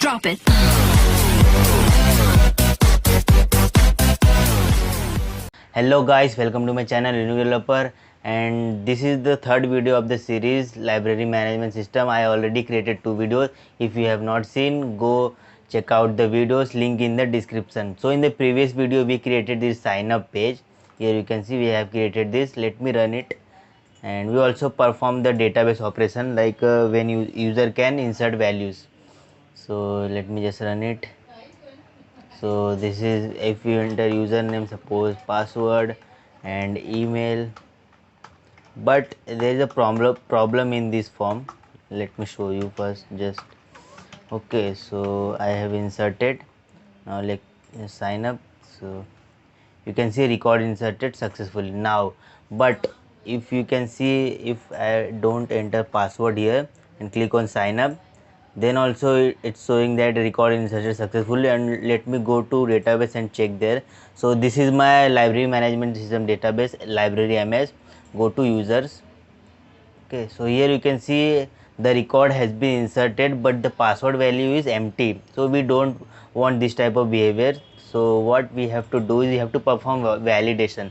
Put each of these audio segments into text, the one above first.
Drop it. Hello guys, welcome to my channel Linux Developer, and this is the third video of the series Library Management System. I already created two videos. If you have not seen, go check out the videos, link in the description. So in the previous video we created this sign up page. Here you can see we have created this. Let me run it. And we also perform the database operation, like when user can insert values. So let me just run it. So this is if you enter username, suppose password and email, but there is a problem in this form. Let me show you first. Just okay, so I have inserted. Now let's sign up. So you can see record inserted successfully now, but if you can see, if I don't enter password here and click on sign up, then also it's showing that record inserted successfully. And let me go to database and check there. So this is my library management system database, library ms. Go to users. Okay, so here you can see the record has been inserted, but the password value is empty. So we don't want this type of behavior. So what we have to do is we have to perform validation.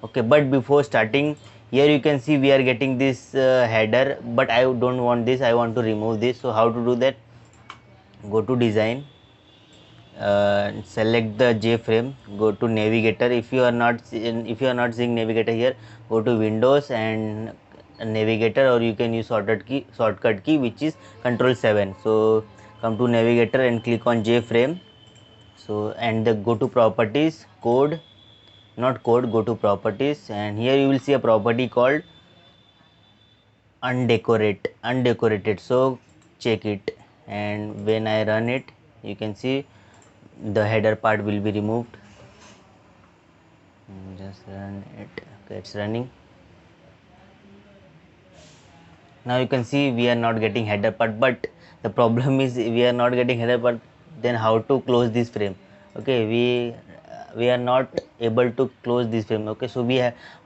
Okay, but before starting, here you can see we are getting this header, but I don't want this. I want to remove this. So how to do that? Go to design, select the JFrame, go to navigator. If you are not seeing navigator here, go to Windows and navigator, or you can use shortcut key which is control 7. So come to navigator and click on JFrame. So and go to properties, code, not code, go to properties, and here you will see a property called undecorated. So check it, and when I run it, you can see the header part will be removed. Just run it. Okay, it's running. Now you can see we are not getting header part, but the problem is we are not getting header part. Then how to close this frame? Okay, we are not able to close this frame. Okay, so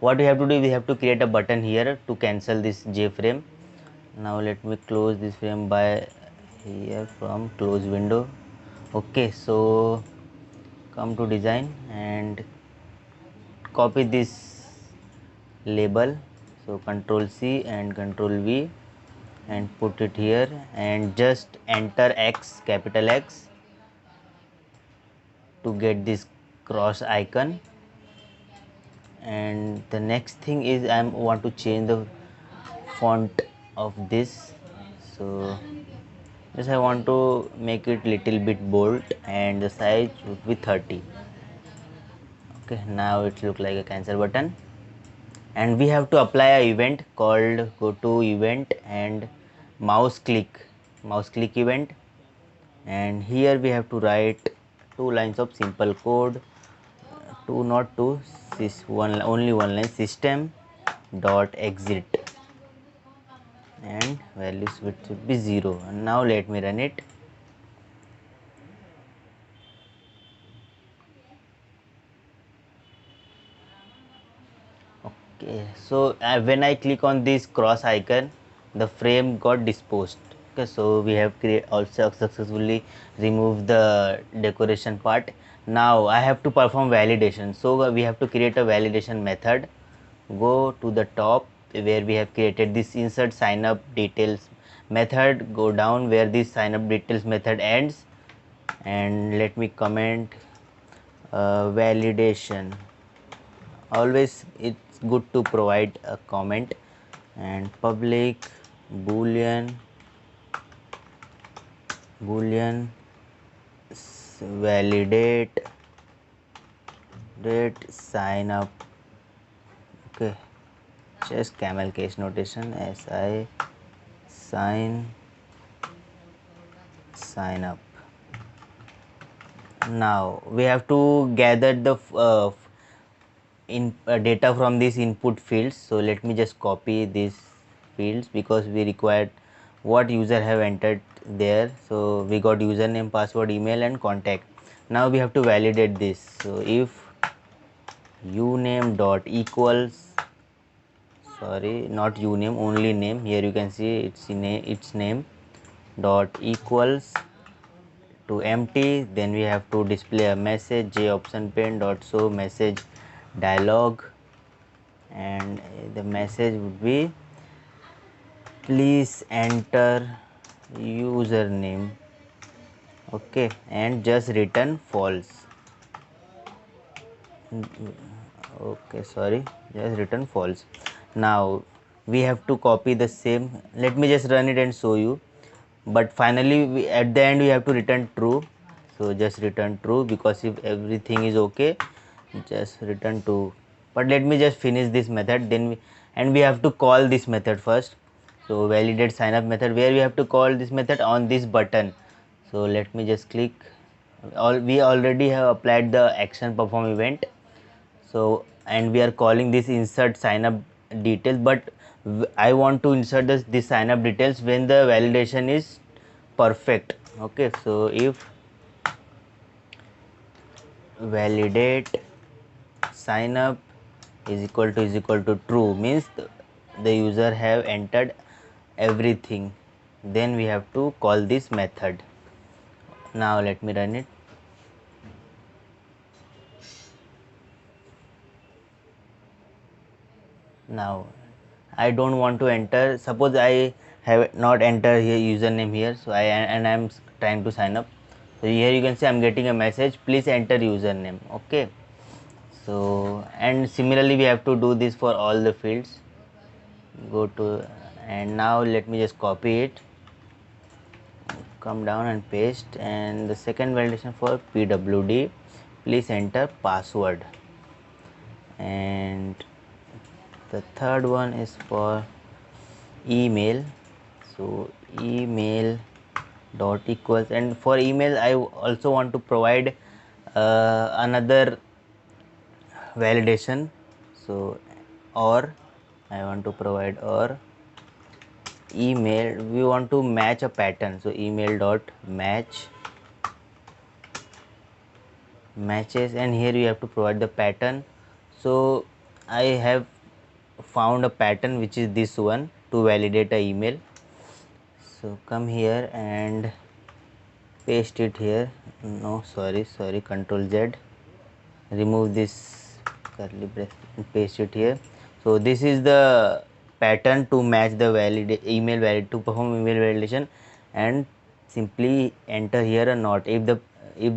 what we have to do, we have to create a button here to cancel this JFrame. Now let me close this frame by here from close window. Okay, so come to design and copy this label. So control C and control V and put it here, and just enter X, capital X, to get this cross icon. And the next thing is I want to change the font of this. So just I want to make it little bit bold, and the size would be 30. Okay, now it look like a cancel button. And we have to apply a event called, go to event and mouse click event, and here we have to write two lines of simple code. Not two, only one line, system dot exit, and values should be 0. And now let me run it. Okay, so when I click on this cross icon, the frame got disposed. Okay, so we have also successfully removed the decoration part. Now I have to perform validation. So we have to create a validation method. Go to the top where we have created this insert sign up details method. Go down where this sign up details method ends, and let me comment validation. Always it's good to provide a comment. And public boolean validate date sign up. Okay, just camel case notation, si sign up. Now we have to gather the data from these input fields. So let me just copy these fields because we required what user have entered there. So we got username, password, email and contact. Now we have to validate this. So if uname dot equals, sorry, not uname, only name, here you can see its name dot equals to empty. Then we have to display a message joptionpane dot show message dialog, and the message would be please enter username. Okay, and just return false. Okay, sorry, just return false. Now we have to copy the same. Let me just run it and show you. But finally at the end we have to return true. So just return true, because if everything is okay, just return true. But let me just finish this method, then we have to call this method first. So validate sign up method, where we have to call this method on this button. So let me just click. We already have applied the action perform event. So and we are calling this insert sign up details, but I want to insert this sign up details when the validation is perfect. Okay, so if validate sign up is equal to true, means the user have entered everything, then we have to call this method. Now let me run it. Now I don't want to enter, suppose I have not entered here username here, so I'm trying to sign up. So here you can see I'm getting a message, please enter username. Okay, so and similarly we have to do this for all the fields. Go to, and now let me just copy it, come down and paste. And the second validation for PWD, please enter password. And the third one is for email, so email dot equals, and for email I also want to provide another validation. So or I want to provide or email, we want to match a pattern. So email dot matches, and here you have to provide the pattern. So I have found a pattern which is this one to validate a email. So come here and paste it here. No, sorry, Control Z, remove this curly brace and paste it here. So this is the pattern to match the email valid to perform email validation, and simply enter here a not. If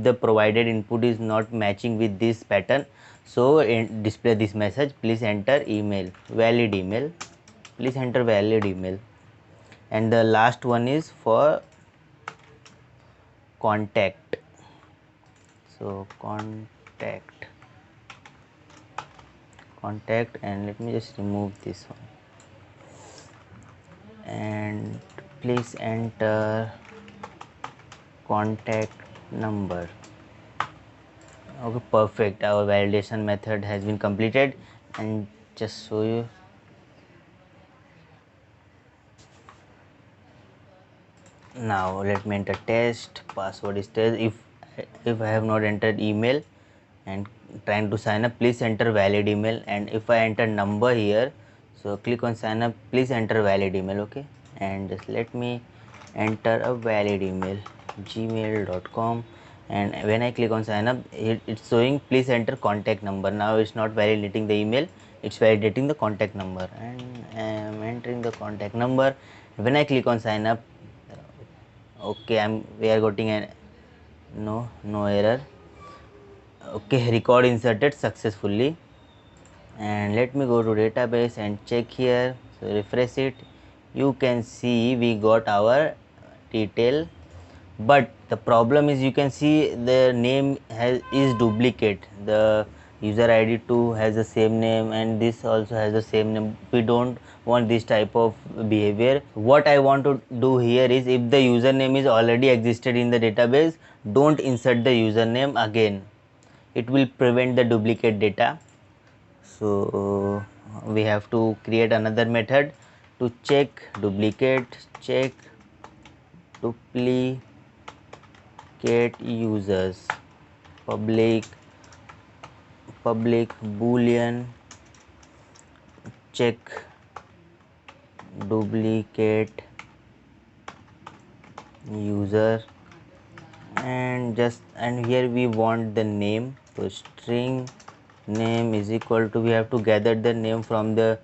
the provided input is not matching with this pattern, so display this message, please enter email valid email, please enter valid email. And the last one is for contact. So contact, and let me just remove this one, and please enter contact number. Okay, perfect, our validation method has been completed. And just show you, now let me enter test, password is test. If I have not entered email and trying to sign up, please enter valid email. And if I enter number here, so click on sign up, please enter valid email. Okay, and just let me enter a valid email gmail.com. and when I click on sign up, it's showing please enter contact number. Now it's not validating the email, it's validating the contact number, and I am entering the contact number. When I click on sign up, okay, we are getting an no error. Okay, record inserted successfully. And let me go to database and check here. So refresh it, you can see we got our detail, but the problem is you can see the name is duplicate. The user id 2 has the same name, and this also has the same name. We don't want this type of behavior. What I want to do here is, if the username is already existed in the database, don't insert the username again, it will prevent the duplicate data. So we have to create another method to check duplicate, check duplicate users, public boolean check duplicate user, and here we want the name. So string name is equal to, we have to gather the name from the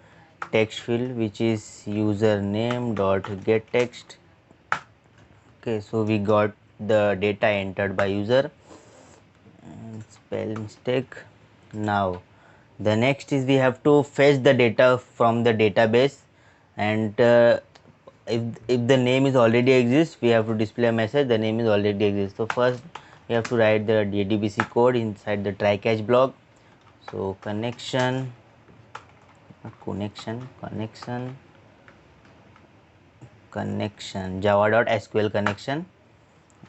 text field, which is username dot get text. Okay, so we got the data entered by user, and spell mistake. Now the next is we have to fetch the data from the database, and if the name is already exists, we have to display a message the name is already exists. So first we have to write the JDBC code inside the try catch block. So connection java.sql connection,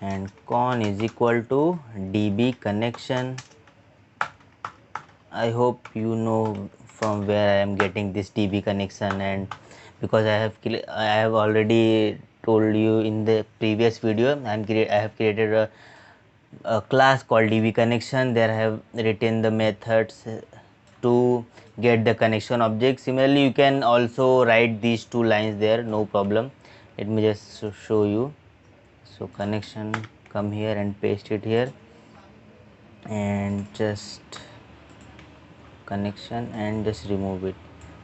and con is equal to db connection. I hope you know from where I am getting this db connection, and because I have already told you in the previous video, I have created a class called db connection. There I have written the methods to get the connection object. Similarly, you can also write these two lines there, no problem. Let me just show you. So connection, come here and paste it here, and just connection and just remove it.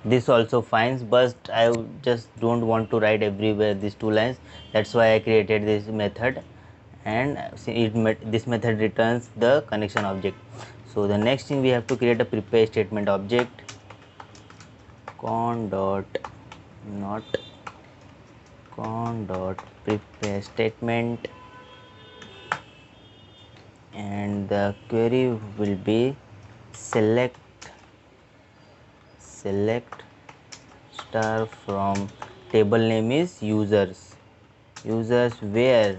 This also fine, but I just don't want to write everywhere these two lines. That's why I created this method, and this method returns the connection object. So the next thing, we have to create a prepare statement object, con dot not con dot prepare statement, and the query will be select star from table name is users where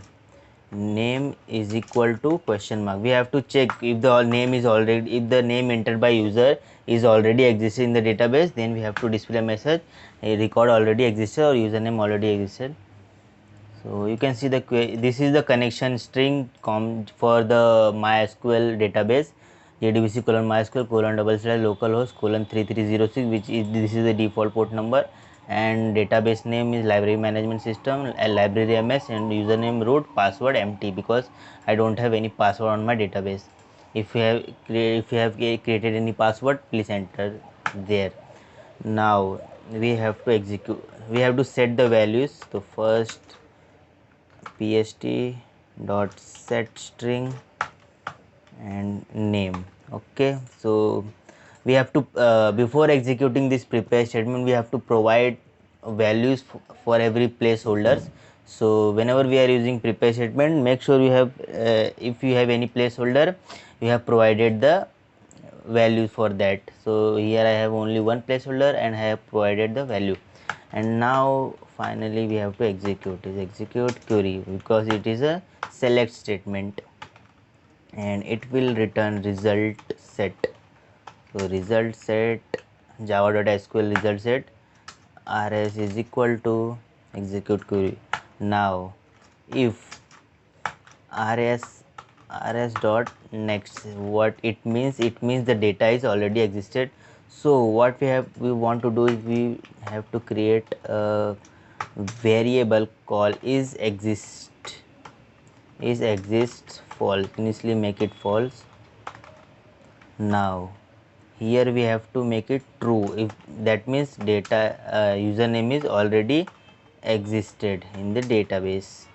name is equal to question mark. We have to check if the name is already, if the name entered by user is already existed in the database, then we have to display a message a record already existed or username already existed. So you can see this is the connection string for the MySQL database, JDBC colon MySQL colon / localhost colon 3306, which is, this is the default port number, and database name is library management system, library ms, and username root, password empty, because I don't have any password on my database. If you have created any password, please enter there. Now we have to set the values. So first pst dot set string and name. Okay, so we have to before executing this prepare statement, we have to provide values for every placeholders. So whenever we are using prepare statement, make sure you have if you have any placeholder, you have provided the values for that. So here I have only one placeholder and I have provided the value. And now finally we have to execute query, because it is a select statement, and it will return result set. So result set java.sql result set rs is equal to execute query. Now if rs dot next, what it means, it means the data is already existed. So what we want to do is we have to create a variable call is exist false. Initially make it false. Now here we have to make it true, if that means data username is already existed in the database.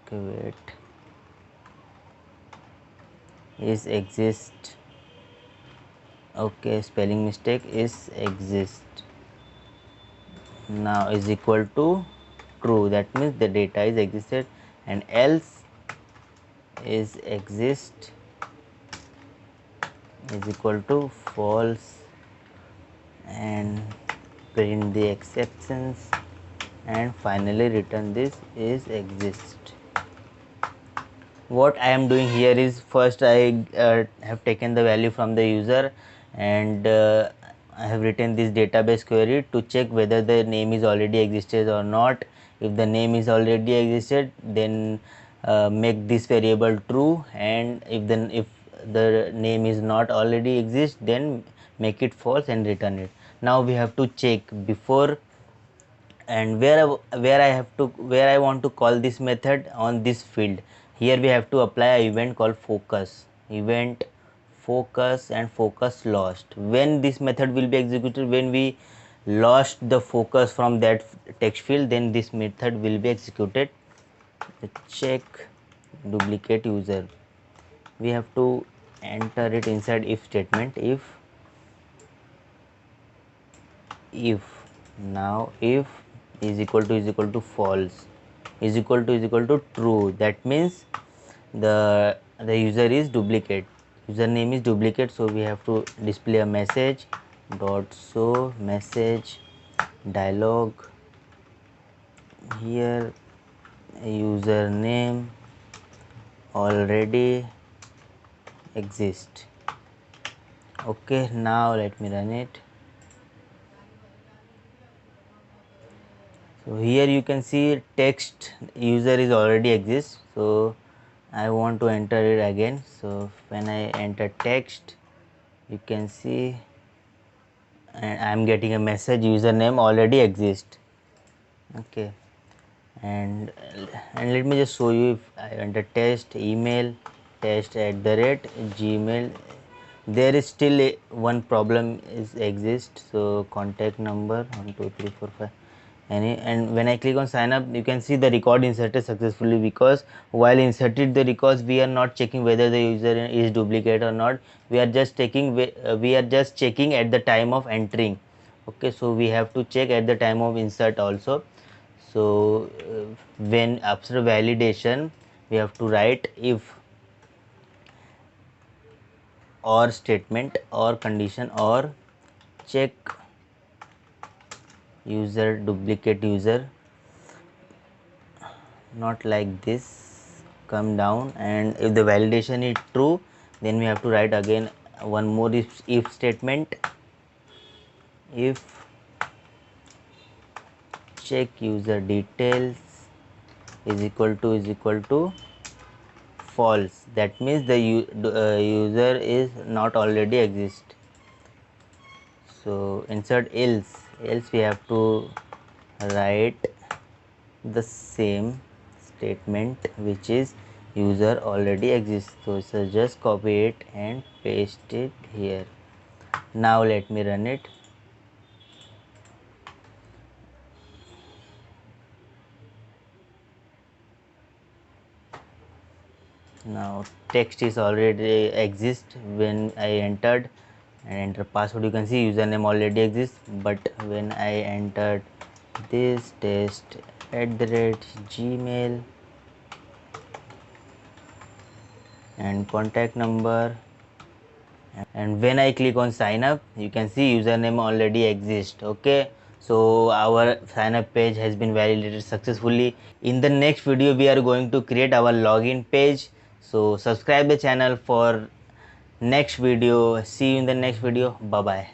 Okay, wait, is exist. Okay, spelling mistake, is exist. Now is equal to true, that means the data is existed, and else is exist is equal to false, and print the exceptions, and finally return this is exist. What I am doing here is, first I have taken the value from the user, and I have written this database query to check whether the name is already existed or not. If the name is already existed, then make this variable true, and if the name is not already exist, then make it false and return it. Now we have to check before and where I want to call this method on this field. Here we have to apply a event called focus, event focus and focus lost. When this method will be executed, when we lost the focus from that text field, then this method will be executed. Check duplicate user, we have to enter it inside if statement. If now if is equal to false, is equal to true, that means the user is duplicate, username is duplicate. So we have to display a message dot show message dialog. Here username already exist. Okay, now let me run it. So here you can see text user is already exists, so I want to enter it again. So when I enter text, you can see and I am getting a message username already exists. Okay, and let me just show you. If I enter test email test@gmail, there is still one problem is exist. So contact number 1 2 3 4 5 any, and when I click on sign up, you can see the record inserted successfully, because while inserted the records, we are not checking whether the user is duplicate or not. We are just checking at the time of entering. Okay, so we have to check at the time of insert also. So when after validation, we have to write if or statement or condition or check user duplicate user, not like this, come down, and if the validation is true, then we have to write again one more if statement. If check user details is equal to false, that means the user is not already exist. So insert else we have to write the same statement, which is user already exists. So just copy it and paste it here. Now let me run it. Now text is already exist when I entered and enter password. You can see username already exists, but when I entered this test@gmail and contact number, and when I click on sign up, you can see username already exists. Okay, so our sign up page has been validated successfully. In the next video, we are going to create our login page. So subscribe the channel for next video. See you in the next video. Bye bye.